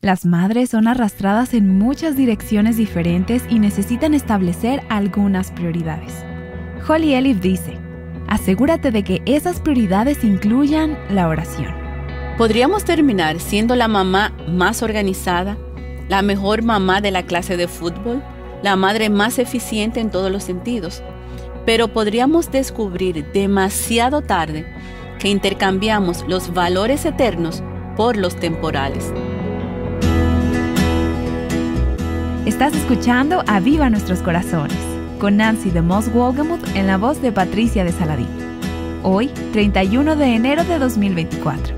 Las madres son arrastradas en muchas direcciones diferentes y necesitan establecer algunas prioridades. Holly Elif dice, asegúrate de que esas prioridades incluyan la oración. Podríamos terminar siendo la mamá más organizada, la mejor mamá de la clase de fútbol, la madre más eficiente en todos los sentidos, pero podríamos descubrir demasiado tarde que intercambiamos los valores eternos por los temporales. Estás escuchando Aviva Nuestros Corazones, con Nancy DeMoss Wolgemuth en la voz de Patricia de Saladín. Hoy, 31 de enero de 2024.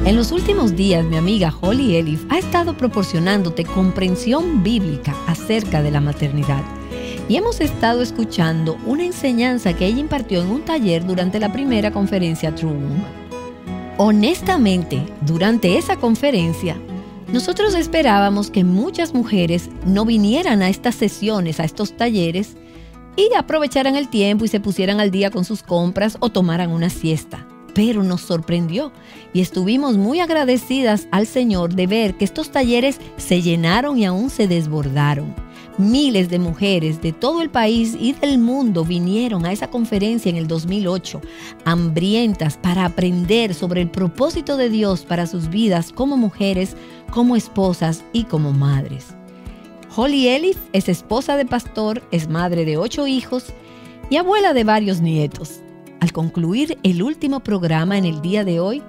En los últimos días, mi amiga Holly Elif ha estado proporcionándote comprensión bíblica acerca de la maternidad. Y hemos estado escuchando una enseñanza que ella impartió en un taller durante la primera conferencia True Womb. Honestamente, durante esa conferencia, nosotros esperábamos que muchas mujeres no vinieran a estas sesiones, a estos talleres, y aprovecharan el tiempo y se pusieran al día con sus compras o tomaran una siesta. Pero nos sorprendió y estuvimos muy agradecidas al Señor de ver que estos talleres se llenaron y aún se desbordaron. Miles de mujeres de todo el país y del mundo vinieron a esa conferencia en el 2008, hambrientas para aprender sobre el propósito de Dios para sus vidas como mujeres, como esposas y como madres. Holly Elif es esposa de pastor, es madre de 8 hijos y abuela de varios nietos. Al concluir el último programa en el día de hoy,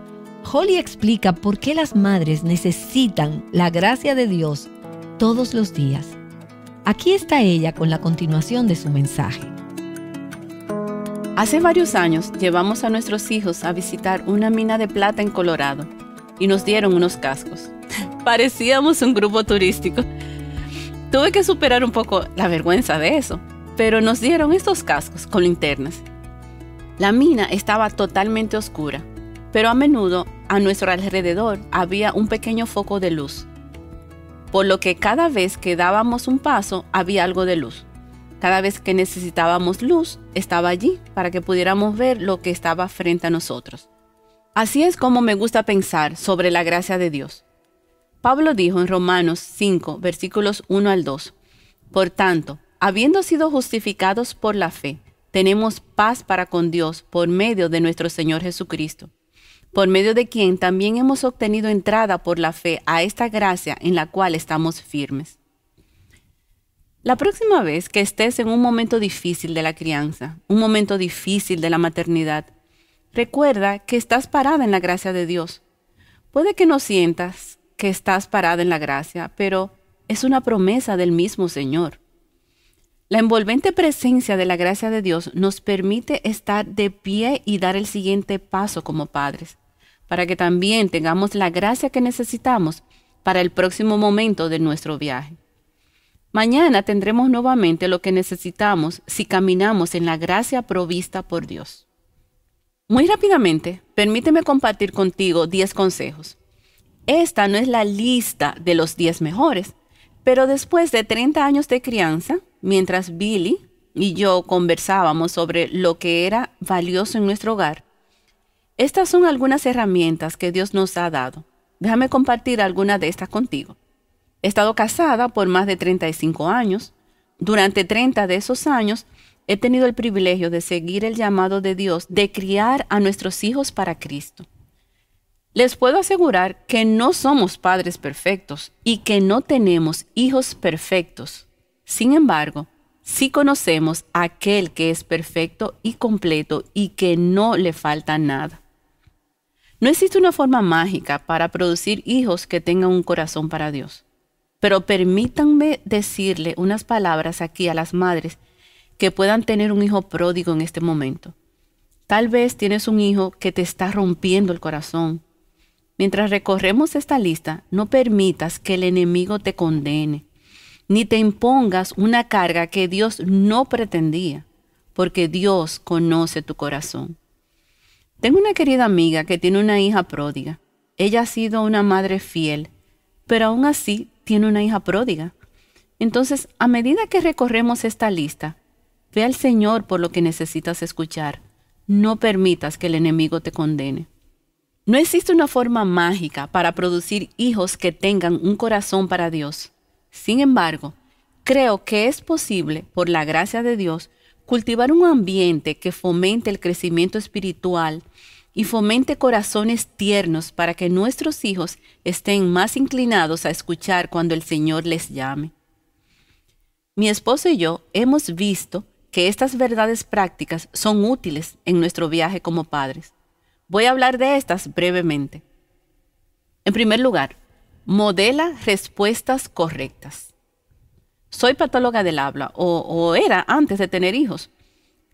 Holly explica por qué las madres necesitan la gracia de Dios todos los días. Aquí está ella con la continuación de su mensaje. Hace varios años llevamos a nuestros hijos a visitar una mina de plata en Colorado y nos dieron unos cascos. Parecíamos un grupo turístico. Tuve que superar un poco la vergüenza de eso, pero nos dieron estos cascos con linternas. La mina estaba totalmente oscura, pero a menudo a nuestro alrededor había un pequeño foco de luz. Por lo que cada vez que dábamos un paso había algo de luz. Cada vez que necesitábamos luz, estaba allí para que pudiéramos ver lo que estaba frente a nosotros. Así es como me gusta pensar sobre la gracia de Dios. Pablo dijo en Romanos 5, versículos 1 al 2, por tanto, habiendo sido justificados por la fe, tenemos paz para con Dios por medio de nuestro Señor Jesucristo, por medio de quien también hemos obtenido entrada por la fe a esta gracia en la cual estamos firmes. La próxima vez que estés en un momento difícil de la crianza, un momento difícil de la maternidad, recuerda que estás parada en la gracia de Dios. Puede que no sientas que estás parada en la gracia, pero es una promesa del mismo Señor. La envolvente presencia de la gracia de Dios nos permite estar de pie y dar el siguiente paso como padres, para que también tengamos la gracia que necesitamos para el próximo momento de nuestro viaje. Mañana tendremos nuevamente lo que necesitamos si caminamos en la gracia provista por Dios. Muy rápidamente, permíteme compartir contigo 10 consejos. Esta no es la lista de los 10 mejores, pero después de 30 años de crianza, mientras Billy y yo conversábamos sobre lo que era valioso en nuestro hogar, estas son algunas herramientas que Dios nos ha dado. Déjame compartir algunas de estas contigo. He estado casada por más de 35 años. Durante 30 de esos años he tenido el privilegio de seguir el llamado de Dios de criar a nuestros hijos para Cristo. Les puedo asegurar que no somos padres perfectos y que no tenemos hijos perfectos. Sin embargo, sí conocemos a aquel que es perfecto y completo y que no le falta nada. No existe una forma mágica para producir hijos que tengan un corazón para Dios. Pero permítanme decirle unas palabras aquí a las madres que puedan tener un hijo pródigo en este momento. Tal vez tienes un hijo que te está rompiendo el corazón. Mientras recorremos esta lista, no permitas que el enemigo te condene, ni te impongas una carga que Dios no pretendía, porque Dios conoce tu corazón. Tengo una querida amiga que tiene una hija pródiga. Ella ha sido una madre fiel, pero aún así tiene una hija pródiga. Entonces, a medida que recorremos esta lista, Ve al Señor por lo que necesitas escuchar. No permitas que el enemigo te condene. No existe una forma mágica para producir hijos que tengan un corazón para Dios. Sin embargo, creo que es posible, por la gracia de Dios, cultivar un ambiente que fomente el crecimiento espiritual y fomente corazones tiernos para que nuestros hijos estén más inclinados a escuchar cuando el Señor les llame. Mi esposo y yo hemos visto que estas verdades prácticas son útiles en nuestro viaje como padres. Voy a hablar de estas brevemente. En primer lugar, modela respuestas correctas. Soy patóloga del habla, o era antes de tener hijos.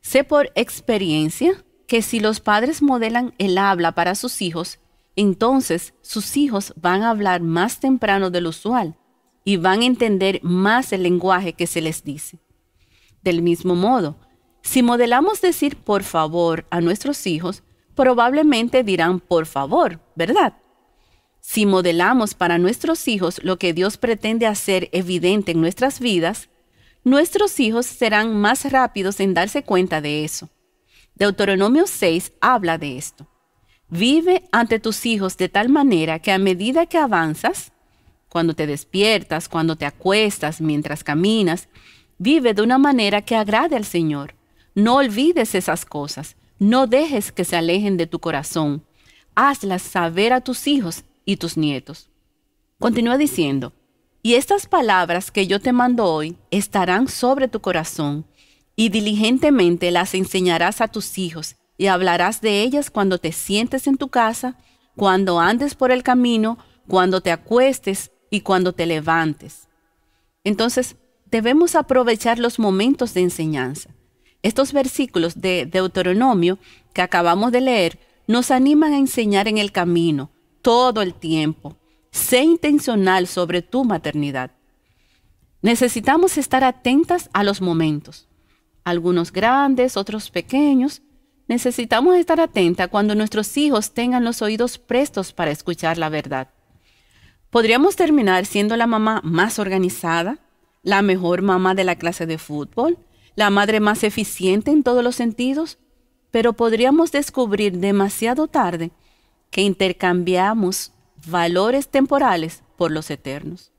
Sé por experiencia que si los padres modelan el habla para sus hijos, entonces sus hijos van a hablar más temprano de lo usual y van a entender más el lenguaje que se les dice. Del mismo modo, si modelamos decir por favor a nuestros hijos, probablemente dirán por favor, ¿verdad? Si modelamos para nuestros hijos lo que Dios pretende hacer evidente en nuestras vidas, nuestros hijos serán más rápidos en darse cuenta de eso. Deuteronomio 6 habla de esto. Vive ante tus hijos de tal manera que a medida que avanzas, cuando te despiertas, cuando te acuestas, mientras caminas, vive de una manera que agrade al Señor. No olvides esas cosas. No dejes que se alejen de tu corazón. Hazlas saber a tus hijos y tus nietos. Continúa diciendo, y estas palabras que yo te mando hoy estarán sobre tu corazón, y diligentemente las enseñarás a tus hijos, y hablarás de ellas cuando te sientes en tu casa, cuando andes por el camino, cuando te acuestes y cuando te levantes. Entonces, debemos aprovechar los momentos de enseñanza. Estos versículos de Deuteronomio que acabamos de leer nos animan a enseñar en el camino, todo el tiempo. Sé intencional sobre tu maternidad. Necesitamos estar atentas a los momentos. Algunos grandes, otros pequeños. Necesitamos estar atentas cuando nuestros hijos tengan los oídos prestos para escuchar la verdad. Podríamos terminar siendo la mamá más organizada, la mejor mamá de la clase de fútbol, la madre más eficiente en todos los sentidos, pero podríamos descubrir demasiado tarde que intercambiamos valores temporales por los eternos.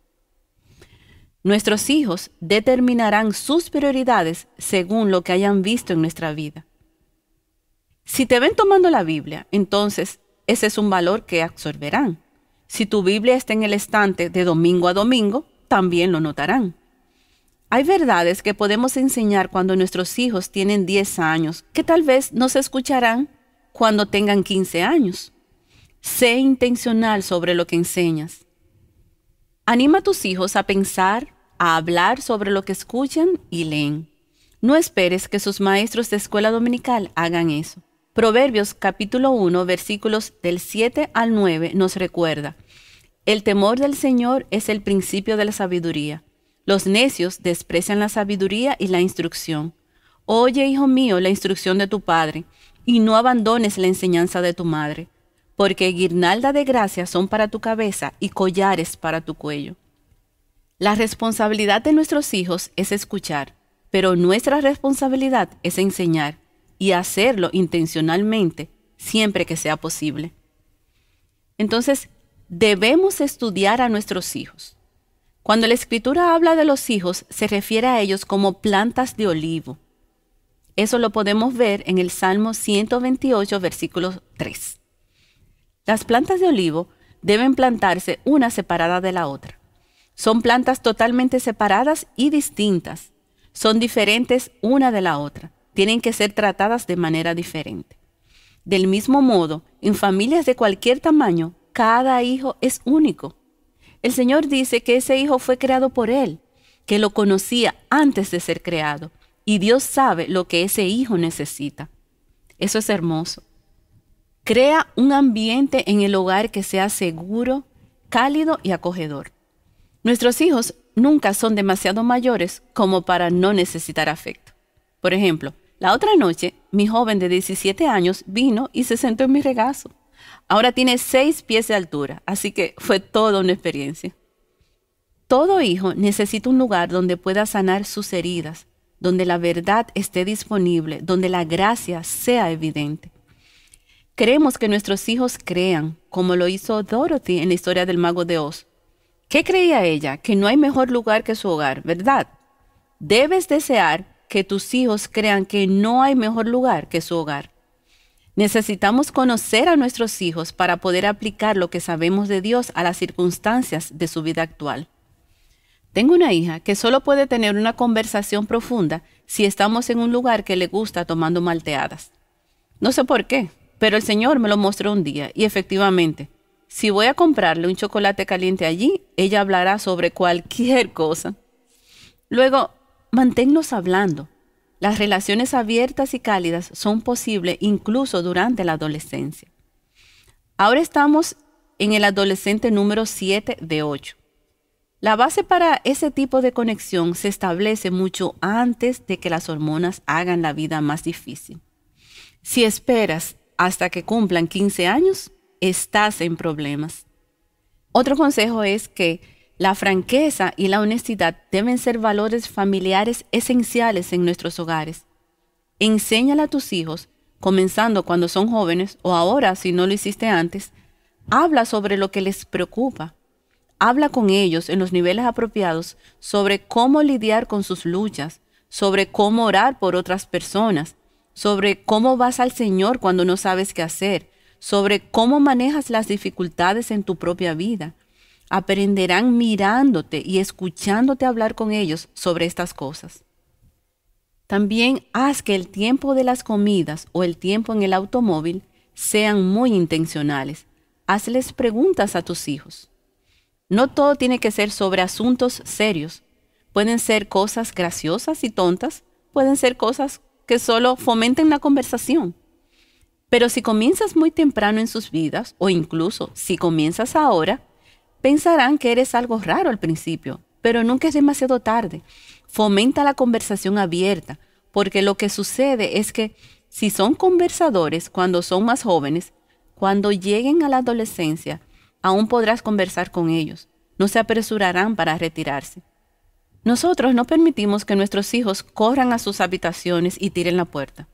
Nuestros hijos determinarán sus prioridades según lo que hayan visto en nuestra vida. Si te ven tomando la Biblia, entonces ese es un valor que absorberán. Si tu Biblia está en el estante de domingo a domingo, también lo notarán. Hay verdades que podemos enseñar cuando nuestros hijos tienen 10 años, que tal vez no se escucharán cuando tengan 15 años. Sé intencional sobre lo que enseñas. Anima a tus hijos a pensar, a hablar sobre lo que escuchan y leen. No esperes que sus maestros de escuela dominical hagan eso. Proverbios capítulo 1, versículos del 7 al 9 nos recuerda: el temor del Señor es el principio de la sabiduría. Los necios desprecian la sabiduría y la instrucción. Oye, hijo mío, la instrucción de tu padre, y no abandones la enseñanza de tu madre, porque guirnalda de gracia son para tu cabeza y collares para tu cuello. La responsabilidad de nuestros hijos es escuchar, pero nuestra responsabilidad es enseñar y hacerlo intencionalmente siempre que sea posible. Entonces, debemos estudiar a nuestros hijos. Cuando la Escritura habla de los hijos, se refiere a ellos como plantas de olivo. Eso lo podemos ver en el Salmo 128, versículo 3. Las plantas de olivo deben plantarse una separada de la otra. Son plantas totalmente separadas y distintas. Son diferentes una de la otra. Tienen que ser tratadas de manera diferente. Del mismo modo, en familias de cualquier tamaño, cada hijo es único. El Señor dice que ese hijo fue creado por Él, que lo conocía antes de ser creado, y Dios sabe lo que ese hijo necesita. Eso es hermoso. Crea un ambiente en el hogar que sea seguro, cálido y acogedor. Nuestros hijos nunca son demasiado mayores como para no necesitar afecto. Por ejemplo, la otra noche, mi joven de 17 años vino y se sentó en mi regazo. Ahora tiene 6 pies de altura, así que fue toda una experiencia. Todo hijo necesita un lugar donde pueda sanar sus heridas, donde la verdad esté disponible, donde la gracia sea evidente. Queremos que nuestros hijos crean, como lo hizo Dorothy en la historia del Mago de Oz. ¿Qué creía ella? Que no hay mejor lugar que su hogar, ¿verdad? Debes desear que tus hijos crean que no hay mejor lugar que su hogar. Necesitamos conocer a nuestros hijos para poder aplicar lo que sabemos de Dios a las circunstancias de su vida actual. Tengo una hija que solo puede tener una conversación profunda si estamos en un lugar que le gusta tomando malteadas. No sé por qué, pero el Señor me lo mostró un día y efectivamente, si voy a comprarle un chocolate caliente allí, ella hablará sobre cualquier cosa. Luego, manténnos hablando. Las relaciones abiertas y cálidas son posibles incluso durante la adolescencia. Ahora estamos en el adolescente número 7 de 8. La base para ese tipo de conexión se establece mucho antes de que las hormonas hagan la vida más difícil. Si esperas hasta que cumplan 15 años, estás en problemas. Otro consejo es que la franqueza y la honestidad deben ser valores familiares esenciales en nuestros hogares. Enséñale a tus hijos, comenzando cuando son jóvenes o ahora si no lo hiciste antes, habla sobre lo que les preocupa. Habla con ellos en los niveles apropiados sobre cómo lidiar con sus luchas, sobre cómo orar por otras personas, sobre cómo vas al Señor cuando no sabes qué hacer, sobre cómo manejas las dificultades en tu propia vida. Aprenderán mirándote y escuchándote hablar con ellos sobre estas cosas. También haz que el tiempo de las comidas o el tiempo en el automóvil sean muy intencionales. Hazles preguntas a tus hijos. No todo tiene que ser sobre asuntos serios. Pueden ser cosas graciosas y tontas, pueden ser cosas que solo fomenten la conversación. Pero si comienzas muy temprano en sus vidas, o incluso si comienzas ahora, pensarán que eres algo raro al principio, pero nunca es demasiado tarde. Fomenta la conversación abierta, porque lo que sucede es que si son conversadores cuando son más jóvenes, cuando lleguen a la adolescencia, aún podrás conversar con ellos. No se apresurarán para retirarse. Nosotros no permitimos que nuestros hijos corran a sus habitaciones y tiren la puerta.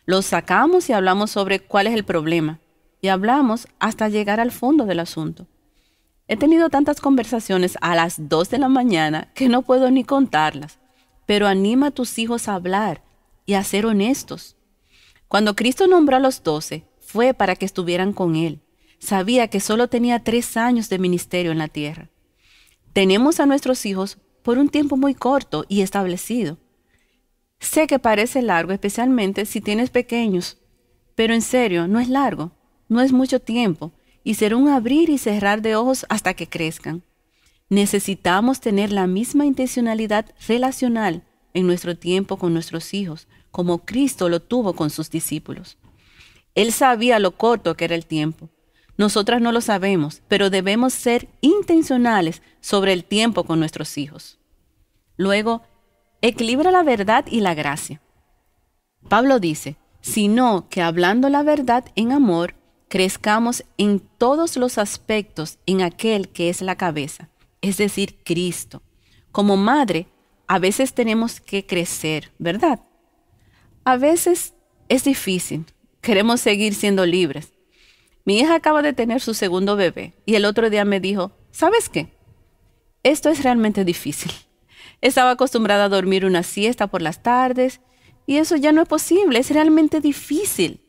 Los sacamos y hablamos sobre cuál es el problema. Y hablamos hasta llegar al fondo del asunto. He tenido tantas conversaciones a las 2 de la mañana que no puedo ni contarlas. Pero anima a tus hijos a hablar y a ser honestos. Cuando Cristo nombró a los 12, fue para que estuvieran con Él. Sabía que solo tenía 3 años de ministerio en la tierra. Tenemos a nuestros hijos por un tiempo muy corto y establecido. Sé que parece largo, especialmente si tienes pequeños, pero en serio, no es largo, no es mucho tiempo, y será un abrir y cerrar de ojos hasta que crezcan. Necesitamos tener la misma intencionalidad relacional en nuestro tiempo con nuestros hijos, como Cristo lo tuvo con sus discípulos. Él sabía lo corto que era el tiempo. Nosotras no lo sabemos, pero debemos ser intencionales sobre el tiempo con nuestros hijos. Luego, equilibra la verdad y la gracia. Pablo dice, sino que hablando la verdad en amor, crezcamos en todos los aspectos en aquel que es la cabeza, es decir, Cristo. Como madre, a veces tenemos que crecer, ¿verdad? A veces es difícil, queremos seguir siendo libres. Mi hija acaba de tener su segundo bebé y el otro día me dijo, ¿sabes qué? Esto es realmente difícil. Estaba acostumbrada a dormir una siesta por las tardes y eso ya no es posible, es realmente difícil.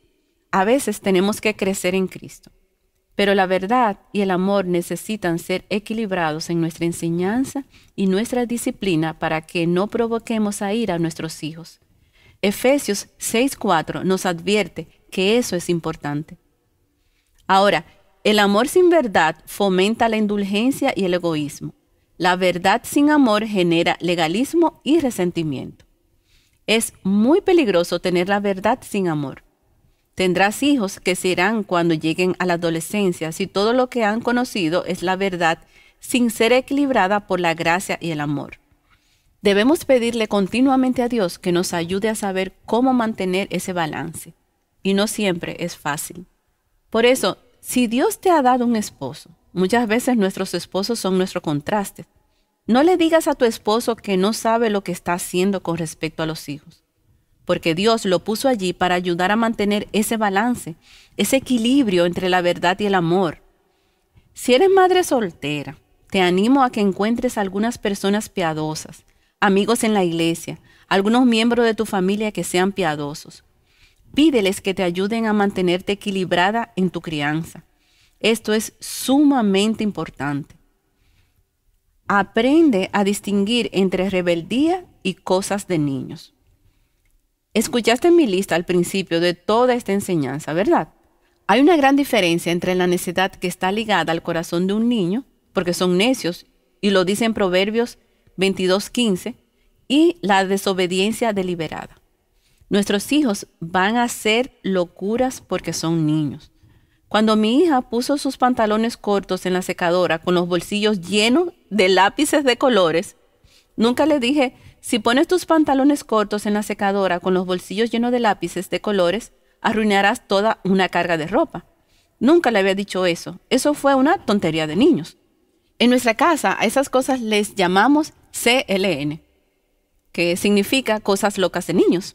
A veces tenemos que crecer en Cristo, pero la verdad y el amor necesitan ser equilibrados en nuestra enseñanza y nuestra disciplina para que no provoquemos a ira a nuestros hijos. Efesios 6:4 nos advierte que eso es importante. Ahora, el amor sin verdad fomenta la indulgencia y el egoísmo. La verdad sin amor genera legalismo y resentimiento. Es muy peligroso tener la verdad sin amor. Tendrás hijos que se irán cuando lleguen a la adolescencia si todo lo que han conocido es la verdad sin ser equilibrada por la gracia y el amor. Debemos pedirle continuamente a Dios que nos ayude a saber cómo mantener ese balance. Y no siempre es fácil. Por eso, si Dios te ha dado un esposo, muchas veces nuestros esposos son nuestro contraste. No le digas a tu esposo que no sabe lo que está haciendo con respecto a los hijos, porque Dios lo puso allí para ayudar a mantener ese balance, ese equilibrio entre la verdad y el amor. Si eres madre soltera, te animo a que encuentres algunas personas piadosas, amigos en la iglesia, algunos miembros de tu familia que sean piadosos. Pídeles que te ayuden a mantenerte equilibrada en tu crianza. Esto es sumamente importante. Aprende a distinguir entre rebeldía y cosas de niños. Escuchaste mi lista al principio de toda esta enseñanza, ¿verdad? Hay una gran diferencia entre la necedad que está ligada al corazón de un niño, porque son necios, y lo dice en Proverbios 22:15, y la desobediencia deliberada. Nuestros hijos van a hacer locuras porque son niños. Cuando mi hija puso sus pantalones cortos en la secadora con los bolsillos llenos de lápices de colores, nunca le dije, si pones tus pantalones cortos en la secadora con los bolsillos llenos de lápices de colores, arruinarás toda una carga de ropa. Nunca le había dicho eso. Eso fue una tontería de niños. En nuestra casa a esas cosas les llamamos CLN, que significa cosas locas de niños.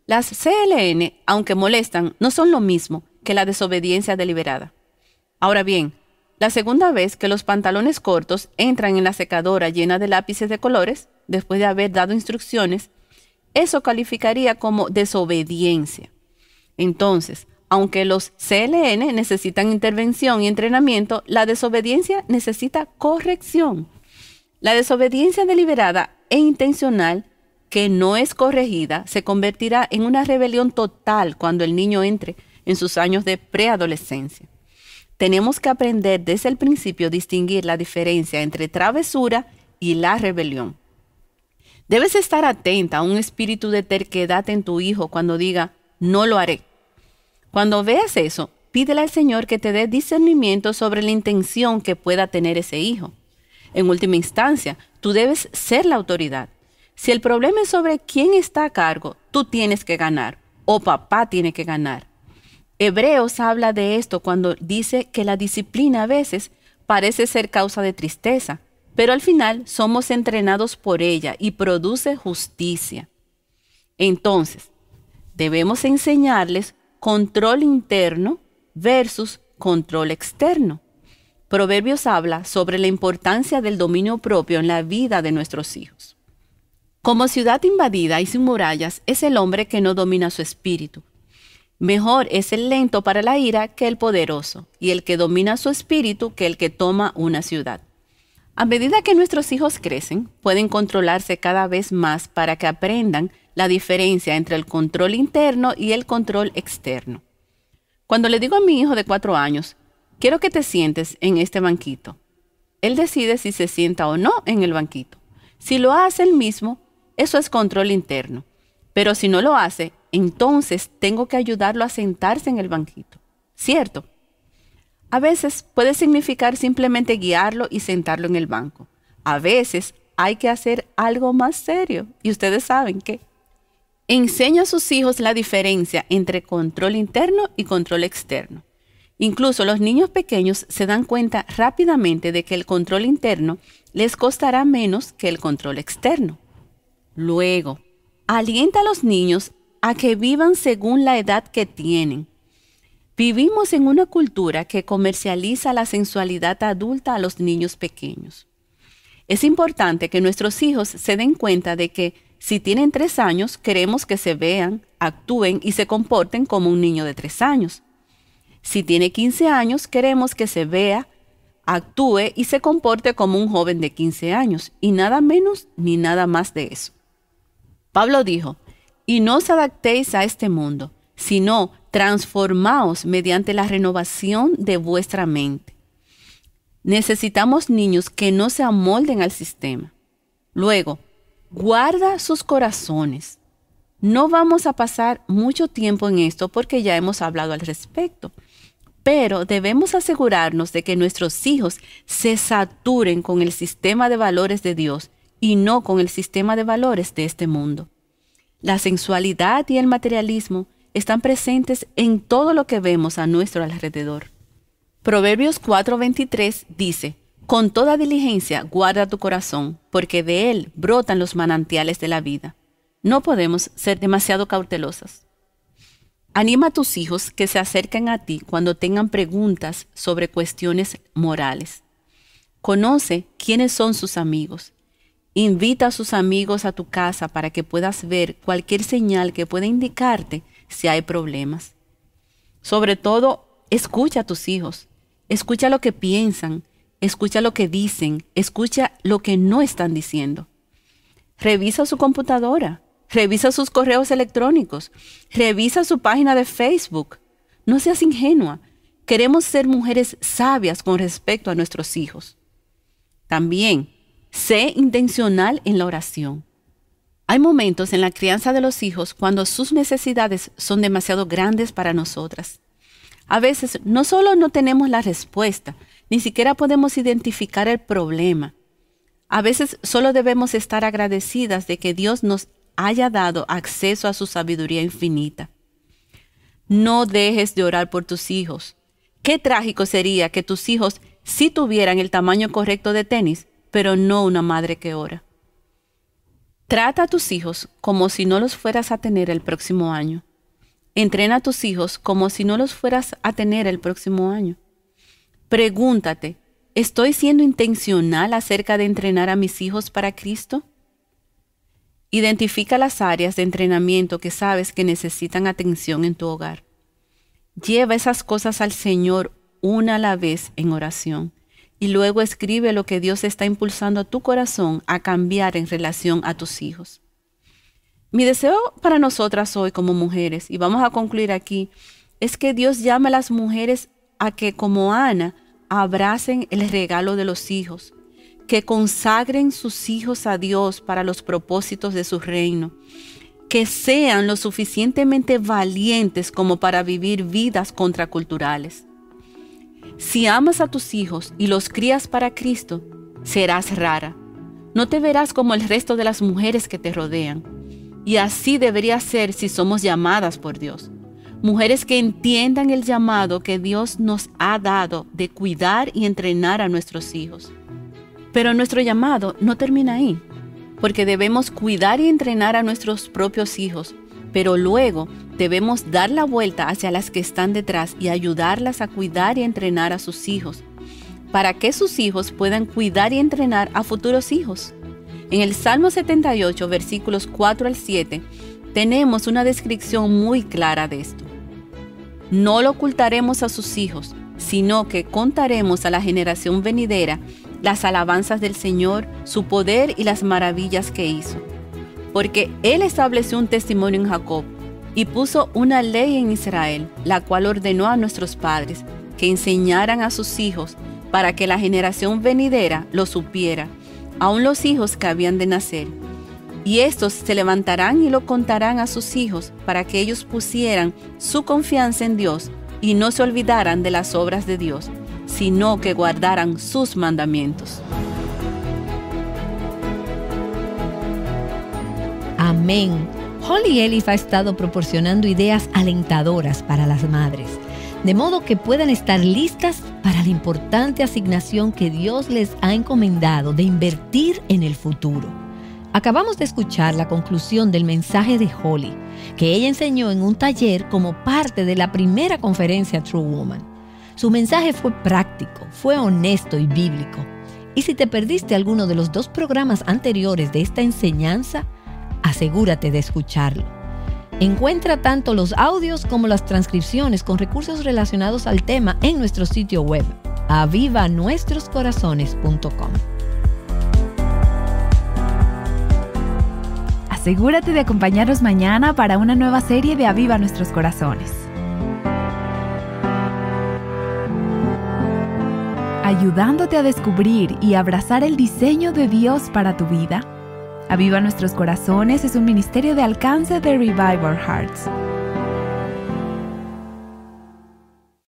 Las CLN, aunque molestan, no son lo mismo que la desobediencia deliberada. Ahora bien, la segunda vez que los pantalones cortos entran en la secadora llena de lápices de colores, después de haber dado instrucciones, eso calificaría como desobediencia. Entonces, aunque los CLN necesitan intervención y entrenamiento, la desobediencia necesita corrección. La desobediencia deliberada e intencional que no es corregida se convertirá en una rebelión total cuando el niño entre en sus años de preadolescencia. Tenemos que aprender desde el principio a distinguir la diferencia entre travesura y la rebelión. Debes estar atenta a un espíritu de terquedad en tu hijo cuando diga, no lo haré. Cuando veas eso, pídele al Señor que te dé discernimiento sobre la intención que pueda tener ese hijo. En última instancia, tú debes ser la autoridad. Si el problema es sobre quién está a cargo, tú tienes que ganar, o papá tiene que ganar. Hebreos habla de esto cuando dice que la disciplina a veces parece ser causa de tristeza, pero al final somos entrenados por ella y produce justicia. Entonces, debemos enseñarles control interno versus control externo. Proverbios habla sobre la importancia del dominio propio en la vida de nuestros hijos. Como ciudad invadida y sin murallas es el hombre que no domina su espíritu. Mejor es el lento para la ira que el poderoso, y el que domina su espíritu que el que toma una ciudad. A medida que nuestros hijos crecen, pueden controlarse cada vez más para que aprendan la diferencia entre el control interno y el control externo. Cuando le digo a mi hijo de 4 años, quiero que te sientes en este banquito, él decide si se sienta o no en el banquito. Si lo hace él mismo, eso es control interno. Pero si no lo hace, entonces tengo que ayudarlo a sentarse en el banquito. ¿Cierto? A veces puede significar simplemente guiarlo y sentarlo en el banco. A veces hay que hacer algo más serio. Y ustedes saben qué. Enseña a sus hijos la diferencia entre control interno y control externo. Incluso los niños pequeños se dan cuenta rápidamente de que el control interno les costará menos que el control externo. Luego, alienta a los niños a que vivan según la edad que tienen. Vivimos en una cultura que comercializa la sensualidad adulta a los niños pequeños. Es importante que nuestros hijos se den cuenta de que si tienen 3 años, queremos que se vean, actúen y se comporten como un niño de 3 años. Si tiene 15 años, queremos que se vea, actúe y se comporte como un joven de 15 años, y nada menos ni nada más de eso. Pablo dijo, y no os adaptéis a este mundo, sino transformaos mediante la renovación de vuestra mente. Necesitamos niños que no se amolden al sistema. Luego, guarda sus corazones. No vamos a pasar mucho tiempo en esto porque ya hemos hablado al respecto, pero debemos asegurarnos de que nuestros hijos se saturen con el sistema de valores de Dios y no con el sistema de valores de este mundo. La sensualidad y el materialismo están presentes en todo lo que vemos a nuestro alrededor. Proverbios 4:23 dice, Con toda diligencia guarda tu corazón, porque de él brotan los manantiales de la vida. No podemos ser demasiado cautelosas. Anima a tus hijos que se acerquen a ti cuando tengan preguntas sobre cuestiones morales. Conoce quiénes son sus amigos. Invita a sus amigos a tu casa para que puedas ver cualquier señal que pueda indicarte si hay problemas. Sobre todo, escucha a tus hijos. Escucha lo que piensan. Escucha lo que dicen, escucha lo que no están diciendo. Revisa su computadora, revisa sus correos electrónicos, revisa su página de Facebook. No seas ingenua. Queremos ser mujeres sabias con respecto a nuestros hijos. También, sé intencional en la oración. Hay momentos en la crianza de los hijos cuando sus necesidades son demasiado grandes para nosotras. A veces no solo no tenemos la respuesta, ni siquiera podemos identificar el problema. A veces solo debemos estar agradecidas de que Dios nos haya dado acceso a su sabiduría infinita. No dejes de orar por tus hijos. Qué trágico sería que tus hijos sí tuvieran el tamaño correcto de tenis, pero no una madre que ora. Trata a tus hijos como si no los fueras a tener el próximo año. Entrena a tus hijos como si no los fueras a tener el próximo año. Pregúntate, ¿estoy siendo intencional acerca de entrenar a mis hijos para Cristo? Identifica las áreas de entrenamiento que sabes que necesitan atención en tu hogar. Lleva esas cosas al Señor una a la vez en oración y luego escribe lo que Dios está impulsando a tu corazón a cambiar en relación a tus hijos. Mi deseo para nosotras hoy como mujeres, y vamos a concluir aquí, es que Dios llame a las mujeres a que, como Ana, abracen el regalo de los hijos, que consagren sus hijos a Dios para los propósitos de su reino, que sean lo suficientemente valientes como para vivir vidas contraculturales. Si amas a tus hijos y los crías para Cristo, serás rara. No te verás como el resto de las mujeres que te rodean. Y así debería ser si somos llamadas por Dios. Mujeres que entiendan el llamado que Dios nos ha dado de cuidar y entrenar a nuestros hijos. Pero nuestro llamado no termina ahí, porque debemos cuidar y entrenar a nuestros propios hijos, pero luego debemos dar la vuelta hacia las que están detrás y ayudarlas a cuidar y entrenar a sus hijos, para que sus hijos puedan cuidar y entrenar a futuros hijos. En el Salmo 78, versículos 4 al 7, tenemos una descripción muy clara de esto. No lo ocultaremos a sus hijos, sino que contaremos a la generación venidera las alabanzas del Señor, su poder y las maravillas que hizo. Porque Él estableció un testimonio en Jacob y puso una ley en Israel, la cual ordenó a nuestros padres que enseñaran a sus hijos para que la generación venidera lo supiera, aun los hijos que habían de nacer. Y estos se levantarán y lo contarán a sus hijos para que ellos pusieran su confianza en Dios y no se olvidaran de las obras de Dios, sino que guardaran sus mandamientos. Amén. Holly Elif ha estado proporcionando ideas alentadoras para las madres, de modo que puedan estar listas para la importante asignación que Dios les ha encomendado de invertir en el futuro. Acabamos de escuchar la conclusión del mensaje de Holly, que ella enseñó en un taller como parte de la primera conferencia True Woman. Su mensaje fue práctico, fue honesto y bíblico. Y si te perdiste alguno de los 2 programas anteriores de esta enseñanza, asegúrate de escucharlo. Encuentra tanto los audios como las transcripciones con recursos relacionados al tema en nuestro sitio web, avivanuestroscorazones.com. Asegúrate de acompañarnos mañana para una nueva serie de Aviva Nuestros Corazones. Ayudándote a descubrir y abrazar el diseño de Dios para tu vida. Aviva Nuestros Corazones es un ministerio de alcance de Revive Our Hearts.